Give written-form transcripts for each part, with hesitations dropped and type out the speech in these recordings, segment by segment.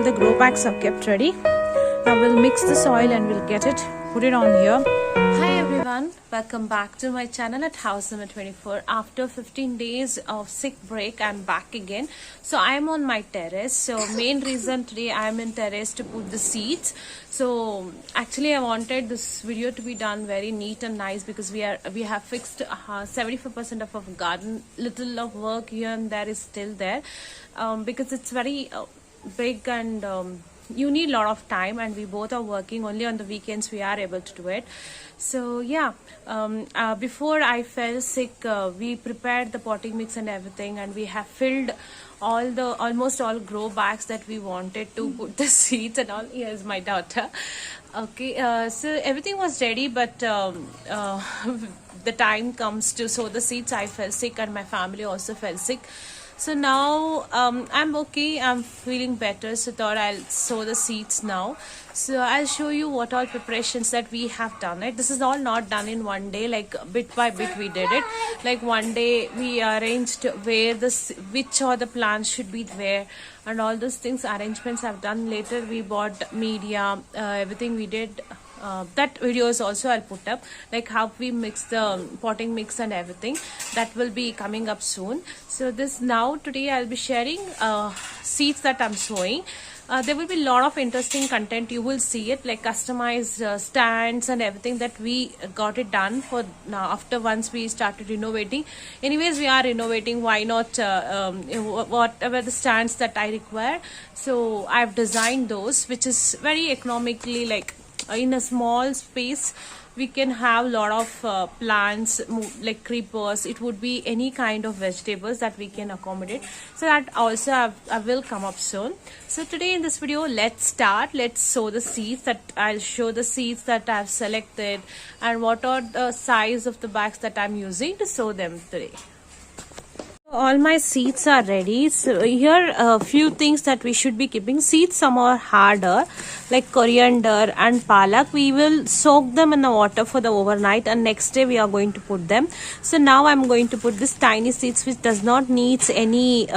all the grow bags are kept ready. Now we'll mix the soil and we'll put it on here. Hi everyone, welcome back to my channel at house number 24. After 15 days of sick break, I'm back again. So I'm on my terrace. So main reason today I'm in terrace to put the seeds. So actually I wanted this video to be done very neat and nice because we have fixed 75% of our garden. Little of work here and there is still there because it's very big and you need a lot of time, and we both are working only on the weekends. We are able to do it. So yeah, before I fell sick, we prepared the potting mix and everything, and we have filled almost all grow bags that we wanted to put the seeds and all. Here's my daughter. Okay, so everything was ready, but the time comes to sow the seeds. I fell sick and my family also fell sick. So now I'm okay, I'm feeling better, so thought I'll sow the seeds now. So I'll show you what all preparations that we have done it. This is all not done in one day, like bit by bit we did it. Like one day we arranged which all the plants should be where, and all those things arrangements I've done. Later we bought media, everything we did. That videos also I'll put up, like how we mix the potting mix and everything. That will be coming up soon. So today I'll be sharing seeds that I'm sowing. There will be a lot of interesting content. You will see it, like customized stands and everything that we got it done for now after once we started renovating. Anyways, we are renovating, why not whatever the stands that I require. So I've designed those, which is very economically, like in a small space we can have a lot of plants like creepers. It would be any kind of vegetables that we can accommodate. So that also I will come up soon. So today in this video, let's sow the seeds. That I'll show the seeds that I've selected and what are the size of the bags that I'm using to sow them today. All my seeds are ready. So here a few things that we should be keeping. Seeds some are harder, like coriander and palak. We will soak them in the water for the overnight, and next day we are going to put them. So now I'm going to put this tiny seeds which does not needs any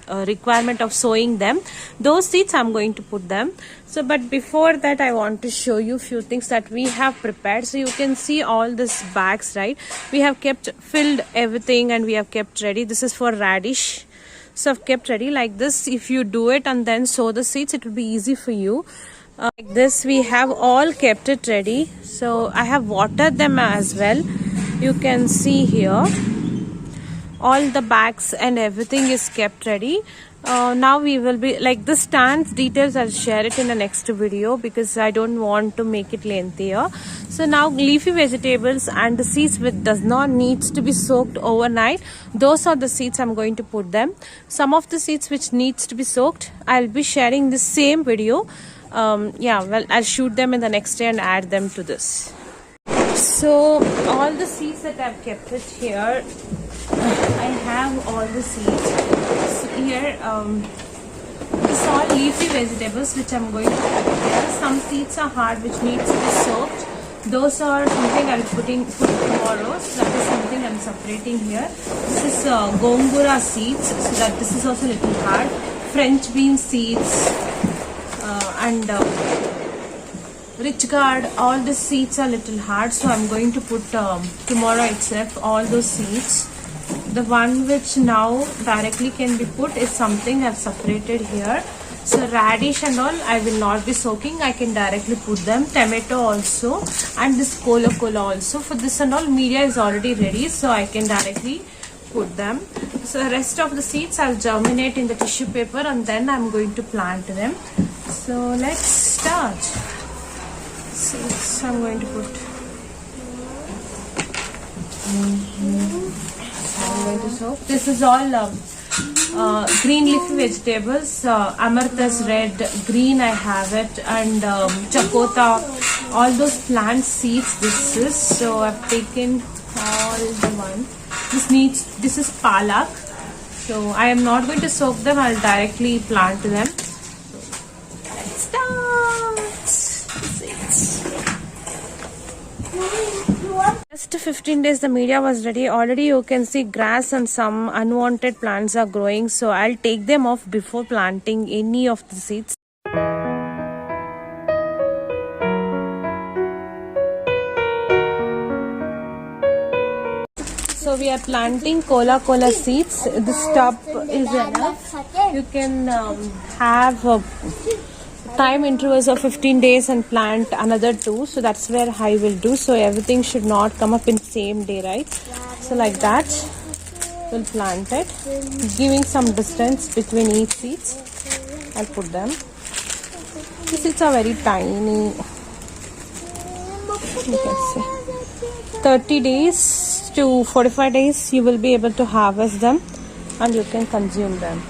requirement of sowing them. Those seeds I'm going to put them. So but before that I want to show you few things that we have prepared. So you can see all these bags, right? We have filled everything and we have kept ready. This is for radish. So I've kept ready like this. If you do it and then sow the seeds, it will be easy for you. Like this we have all kept it ready. So I have watered them as well. You can see here all the bags and everything is kept ready. Now we will be like the stands details. I'll share it in the next video because I don't want to make it lengthier. So now leafy vegetables and the seeds which does not needs to be soaked overnight, those are the seeds I'm going to put them. Some of the seeds which needs to be soaked, I'll be sharing the same video. Yeah, well, I'll shoot them in the next day and add them to this. So all the seeds that I've kept it here, I have all the seeds. So here this all leafy vegetables which I'm going to put here. Some seeds are hard which needs to be soaked. Those are something I'll put tomorrow. So that is something I'm separating here. This is gongura seeds, so that this is also a little hard. French bean seeds and rich gourd. All the seeds are little hard, so I'm going to put tomorrow itself all those seeds. The one which now directly can be put is something I've separated here. So radish and all I will not be soaking. I can directly put them. Tomato also, and this cola also. For this and all, media is already ready, so I can directly put them. So the rest of the seeds I'll germinate in the tissue paper and then I'm going to plant them. So let's start. So I'm going to put. This is all green leafy vegetables. Amarthas red, green I have it, and chakota, all those plant seeds. This is, so I've taken all the one. This is palak. So I am not going to soak them. I'll directly plant them. So let's start. Just 15 days the media was ready. Already you can see grass and some unwanted plants are growing. So I'll take them off before planting any of the seeds. So we are planting cola seeds. This tub is enough. You can have time intervals of 15 days and plant another 2. So that's where I will do. So everything should not come up in same day, right? So like that, we'll plant it, giving some distance between each seeds. I'll put them. The seeds are very tiny. You can see. 30 days to 45 days you will be able to harvest them and you can consume them.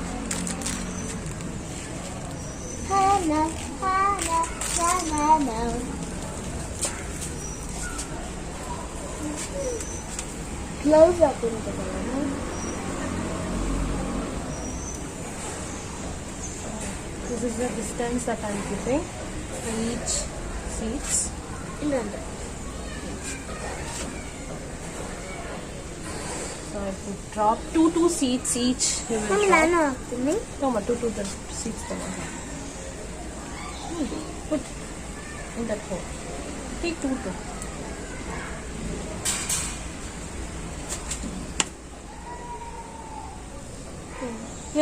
Close up in the morning. This is the distance that I'm giving for each seeds. So I will drop two seeds each. You will drop. No, ma, two seeds. Put in that hole. Take two.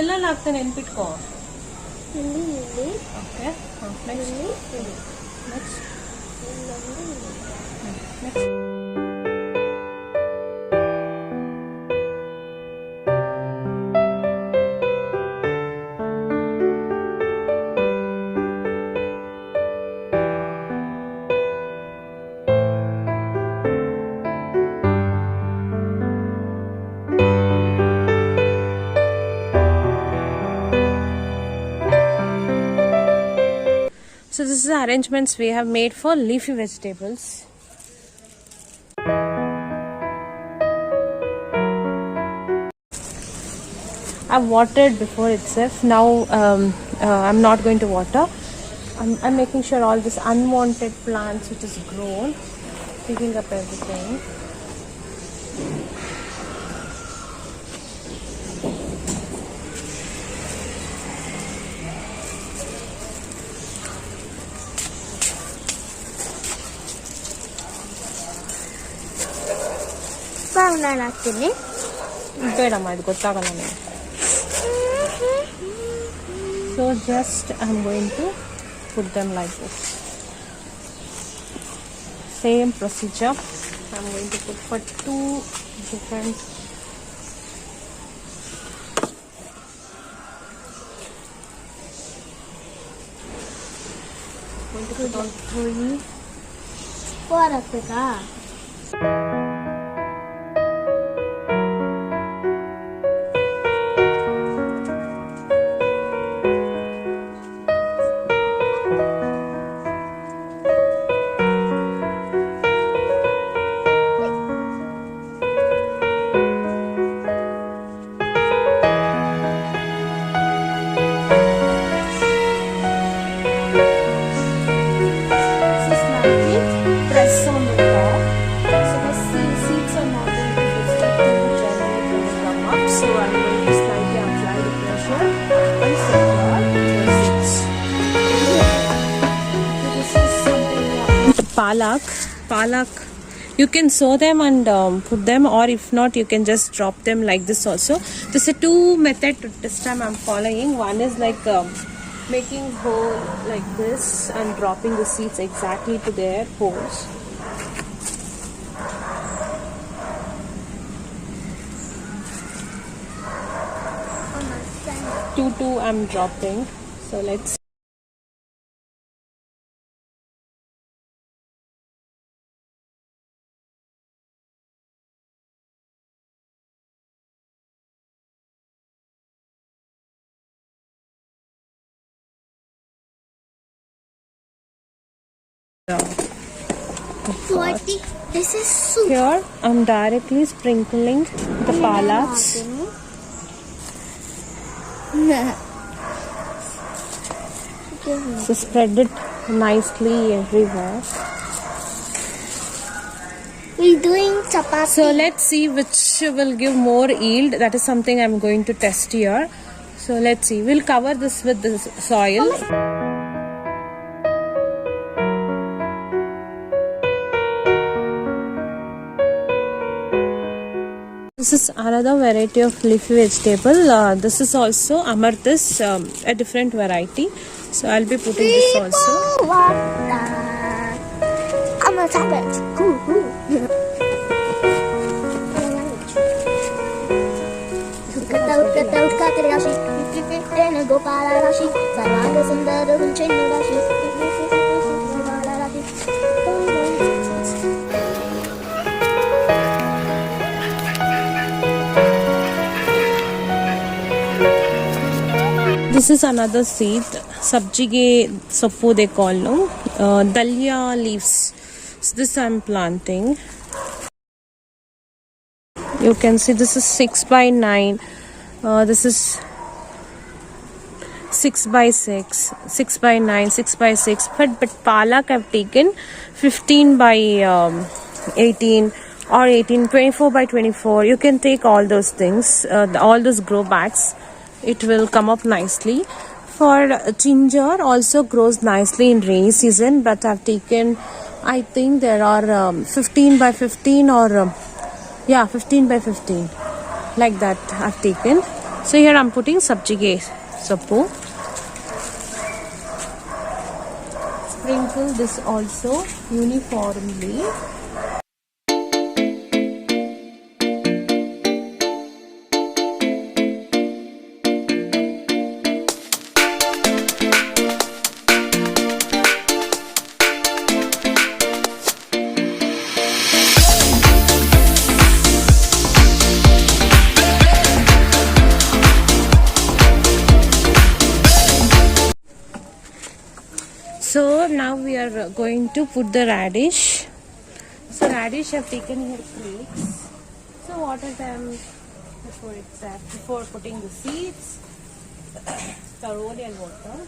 ಎಲ್ಲ ಹಾಕ್ತಾನೆ ನೆನ್ಪಿಟ್ಕೋ. Okay. Next. So this is the arrangements we have made for leafy vegetables. I've watered before itself. Now I'm not going to water. I'm making sure all this unwanted plants which is grown, picking up everything. ಬೇಡಮ್ಮ ಇದು ಗೊತ್ತಾಗಲ್ಲ ನನಗೆ. So just I'm going to put them like this. Same procedure. I'm going to put for 2 different. Going to put on 3. What up with that? Palak, you can sow them and put them, or if not you can just drop them like this also. This is 2 methods this time I'm following. One is like making hole like this and dropping the seeds exactly to their holes. Two I'm dropping. So let's This is soup. Here I'm directly sprinkling the palaks. So spread it nicely everywhere. We're doing chapati. So let's see which will give more yield. That is something I'm going to test here. So let's see. We'll cover this with the soil. This is another variety of leafy vegetable. This is also amarthis, a different variety. So I'll be putting this also. I'm a savage. This is another seed, sabjige soppu they call, no? Dahlia leaves. So this I'm planting. You can see this is 6 by 9. This is 6 by 6, 6 by 9, 6 by 6. But palak I've taken 15 by 18 or 18, 24 by 24. You can take all those things, all those grow bags. It will come up nicely. For ginger also grows nicely in rainy season, but I've taken, I think there are 15 by 15 or yeah, 15 by 15 like that I've taken. So here I'm putting sabjige sappu. Sprinkle this also uniformly. So now we are going to put the radish. So radish I've taken here flakes. So water them before putting the seeds thoroughly and water.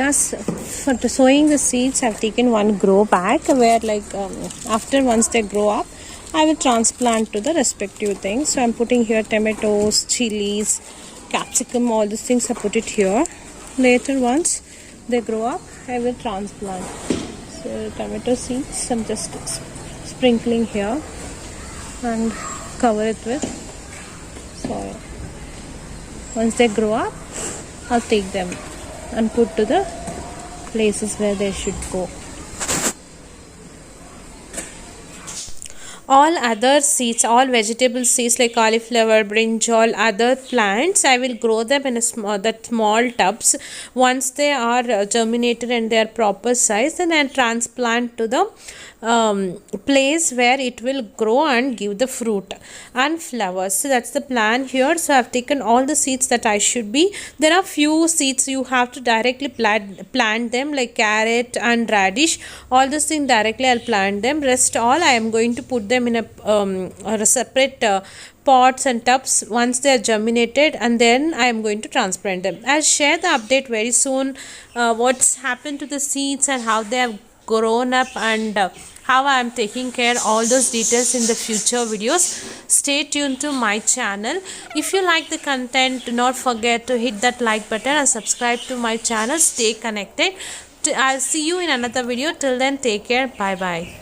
For sowing the seeds, I've taken one grow bag where after once they grow up, I will transplant to the respective things. So I'm putting here tomatoes, chilies, capsicum, all these things I put it here. Later once they grow up, I will transplant. So tomato seeds I'm just sprinkling here and cover it with soil. Once they grow up, I'll take them and put to the places where they should go. All other seeds, all vegetable seeds like cauliflower, brinjal, other plants, I will grow them in a small tubs. Once they are germinated and they are proper size, then I'll transplant to the place where it will grow and give the fruit and flowers. So that's the plan here. So I've taken all the seeds that I should be. There are few seeds you have to directly plant them, like carrot and radish. All those things directly I'll plant them. Rest all I am going to put them in a separate pots and tubs once they are germinated, and then I am going to transplant them. I'll share the update very soon, what's happened to the seeds and how they have grown up, and how I am taking care, all those details in the future videos. Stay tuned to my channel. If you like the content, do not forget to hit that like button and subscribe to my channel. Stay connected. I'll see you in another video. Till then, take care. Bye bye.